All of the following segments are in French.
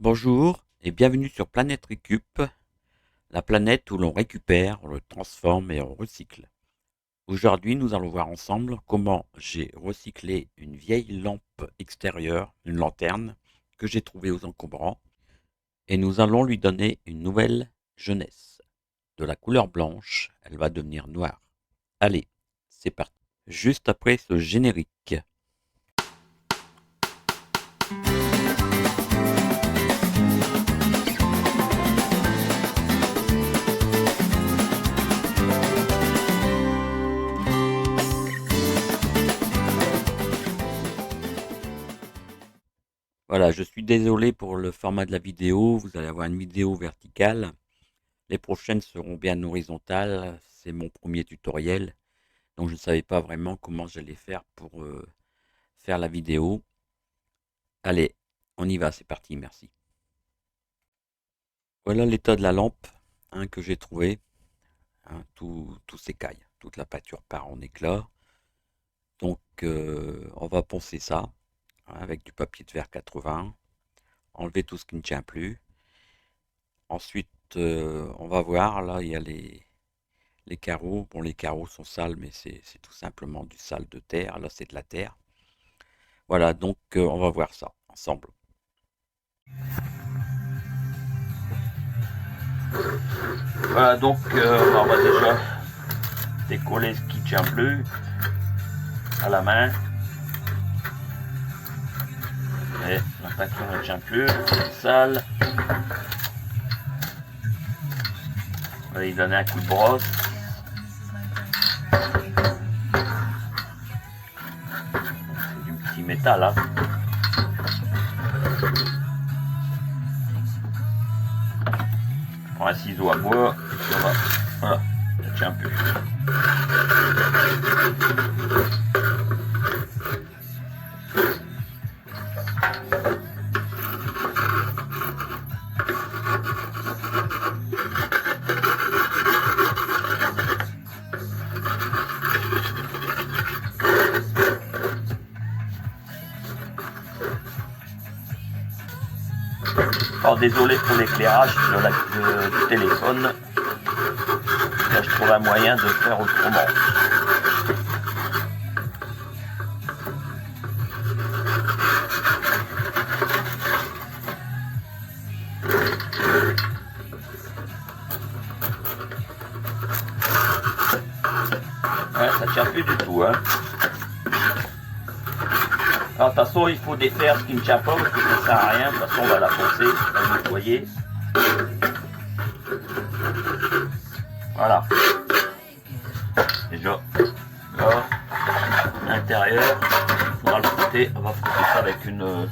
Bonjour et bienvenue sur Planète Récup, la planète où l'on récupère, on le transforme et on recycle. Aujourd'hui, nous allons voir ensemble comment j'ai recyclé une vieille lampe extérieure, une lanterne, que j'ai trouvée aux encombrants, et nous allons lui donner une nouvelle jeunesse. De la couleur blanche, elle va devenir noire. Allez, c'est parti. Juste après ce générique. Voilà, je suis désolé pour le format de la vidéo, vous allez avoir une vidéo verticale. Les prochaines seront bien horizontales, c'est mon premier tutoriel, donc je ne savais pas vraiment comment j'allais faire pour faire la vidéo. Allez, on y va, c'est parti, merci. Voilà l'état de la lampe que j'ai trouvé, tout s'écaille, toute la peinture part en éclats. Donc on va poncer ça avec du papier de verre 80, enlever tout ce qui ne tient plus. Ensuite, on va voir, là il y a les carreaux. Bon, les carreaux sont sales, mais c'est tout simplement du sale de terre. Là, c'est de la terre. Voilà, donc on va voir ça ensemble. Voilà, donc on va déjà décoller ce qui tient bleu à la main. Et la peinture ne tient plus, c'est sale. On va y donner un coup de brosse. C'est du petit métal, hein. On prend un ciseau à bois et puis on va. Voilà, ça ne tient plus. Alors désolé pour l'éclairage du téléphone. Là, je trouve un moyen de faire autrement. Ouais, ça tient plus du tout, hein. Alors, de toute façon, il faut défaire ce qui ne tient pas parce que ça sert à rien. De toute façon, on va la poncer, on va nettoyer. Voilà. Déjà, là, l'intérieur, on va le frotter. On va frotter ça avec une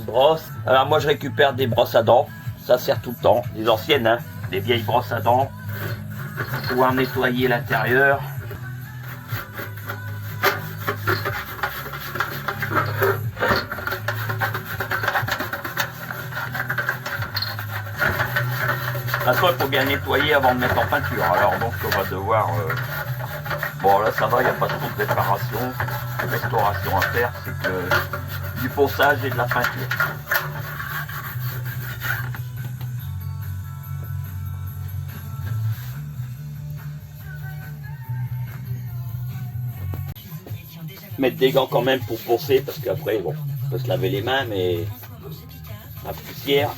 brosse. Alors, moi, je récupère des brosses à dents. Ça sert tout le temps. Des anciennes, hein. Des vieilles brosses à dents. Pour pouvoir nettoyer l'intérieur. Maintenant, il faut bien nettoyer avant de mettre en peinture. Alors donc on va devoir... Bon là ça va, il n'y a pas trop de préparation, de restauration à faire, c'est que du ponçage et de la peinture. Mettre des gants quand même pour poncer, parce qu'après, bon, on peut se laver les mains, mais la poussière...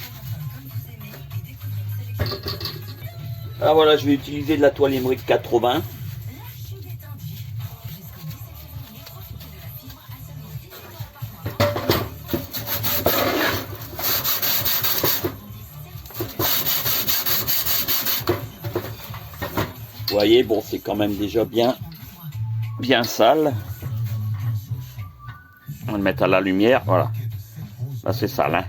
Alors voilà, je vais utiliser de la toile Emmerich 80. Vous voyez, bon, c'est quand même déjà bien sale. On va le mettre à la lumière, voilà. Là, c'est sale, hein.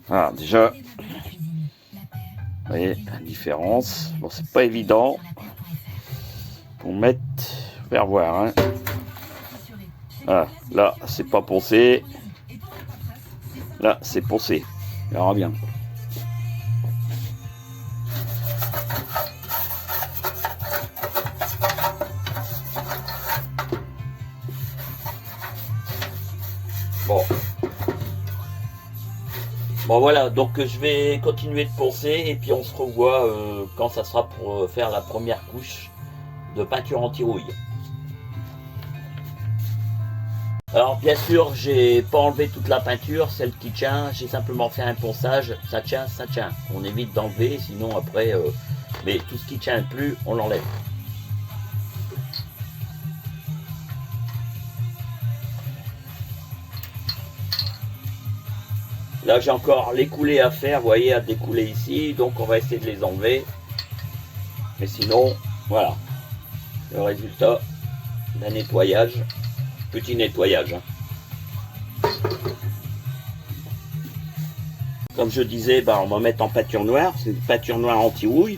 Voilà, déjà, vous voyez la différence. Bon, c'est pas évident pour mettre, faire voir, hein. Voilà, là, c'est pas poncé. Là, c'est poncé. On verra bien. Bon voilà, donc je vais continuer de poncer et puis on se revoit quand ça sera pour faire la première couche de peinture anti-rouille. Alors bien sûr, j'ai pas enlevé toute la peinture, celle qui tient, j'ai simplement fait un ponçage, ça tient, ça tient. On évite d'enlever, sinon après, mais tout ce qui tient plus, on l'enlève. Là j'ai encore les coulées à faire, vous voyez, à découler ici, donc on va essayer de les enlever. Mais sinon, voilà, le résultat d'un nettoyage, petit nettoyage. Comme je disais, on va mettre en peinture noire, c'est une peinture noire anti-rouille.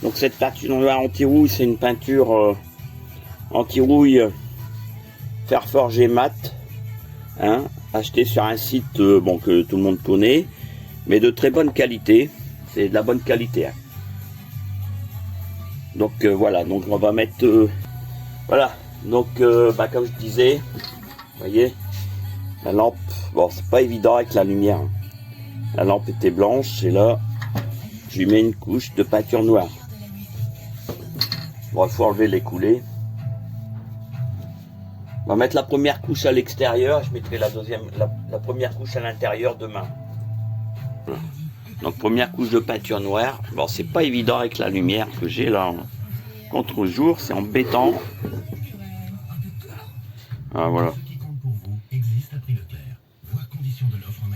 Donc cette peinture noire anti-rouille, c'est une peinture anti-rouille fer forgé mat, hein, acheté sur un site que tout le monde connaît, mais de très bonne qualité. C'est de la bonne qualité. Hein. Donc voilà, donc on va mettre voilà. Donc comme je disais, vous voyez, la lampe, bon c'est pas évident avec la lumière. Hein. La lampe était blanche et là, je lui mets une couche de peinture noire. Bon, il faut enlever les coulées. On va mettre la première couche à l'extérieur, je mettrai la première couche à l'intérieur demain. Voilà. Donc première couche de peinture noire. Bon, c'est pas évident avec la lumière que j'ai là contre-jour, c'est embêtant. Ah, voilà.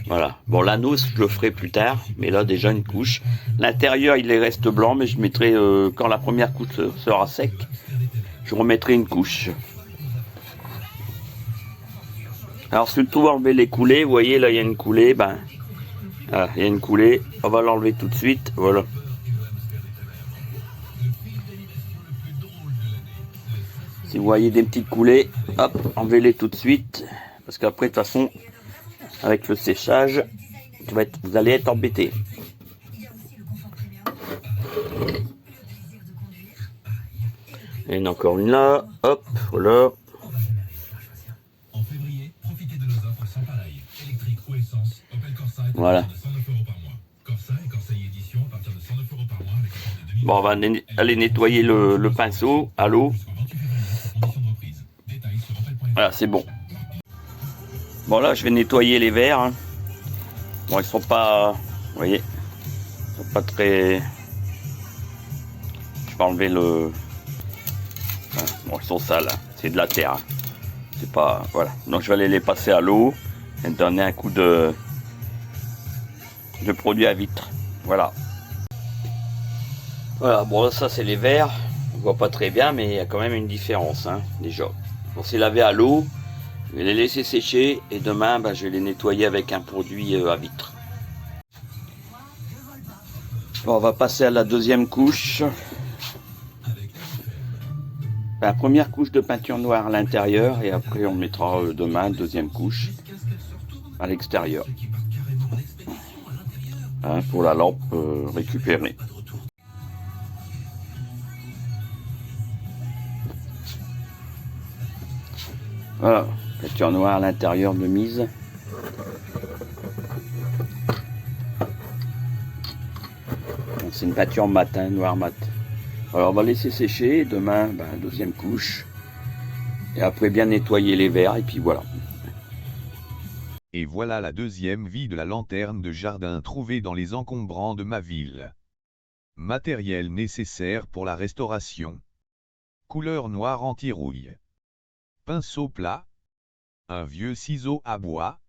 Voilà. Bon, l'anneau, je le ferai plus tard, mais là déjà une couche. L'intérieur, il reste blanc, mais je mettrai quand la première couche sera sec, je remettrai une couche. Alors surtout enlever les coulées, vous voyez là il y a une coulée, il y a une coulée, on va l'enlever tout de suite, voilà. Si vous voyez des petites coulées, hop, enlevez-les tout de suite, parce qu'après de toute façon, avec le séchage, vous allez être embêté. Et il y en a encore une là, hop, voilà. Voilà. Bon, on va aller nettoyer le pinceau à l'eau. Voilà, c'est bon. Bon, là, je vais nettoyer les verres. Hein. Bon, ils sont pas... Vous voyez, ils sont pas très... Je vais enlever le... Bon, ils sont sales. Hein. C'est de la terre. Hein. C'est pas... Voilà. Donc, je vais aller les passer à l'eau et donner un coup de produit à vitre. Voilà. Voilà, bon ça c'est les verres. On voit pas très bien, mais il y a quand même une différence, hein, déjà. On s'est lavé à l'eau, je vais les laisser sécher et demain je vais les nettoyer avec un produit à vitre. Bon, on va passer à la deuxième couche. La première couche de peinture noire à l'intérieur et après on mettra demain deuxième couche à l'extérieur. Hein, pour la lampe récupérée. Voilà, peinture noire à l'intérieur de mise. C'est une peinture mat, hein, noir mat. Alors on va laisser sécher, demain deuxième couche. Et après bien nettoyer les verres et puis voilà. Et voilà la deuxième vie de la lanterne de jardin trouvée dans les encombrants de ma ville. Matériel nécessaire pour la restauration. Couleur noire anti-rouille. Pinceau plat. Un vieux ciseau à bois.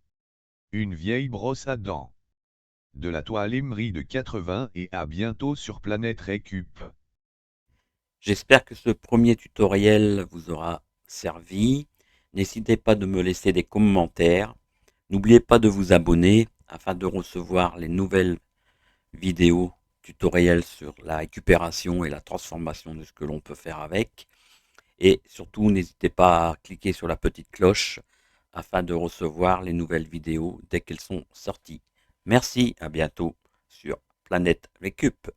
Une vieille brosse à dents. De la toile Emery de 80 et à bientôt sur Planète Récup. J'espère que ce premier tutoriel vous aura servi. N'hésitez pas de me laisser des commentaires. N'oubliez pas de vous abonner afin de recevoir les nouvelles vidéos tutoriels sur la récupération et la transformation de ce que l'on peut faire avec. Et surtout, n'hésitez pas à cliquer sur la petite cloche afin de recevoir les nouvelles vidéos dès qu'elles sont sorties. Merci, à bientôt sur Planète Récup.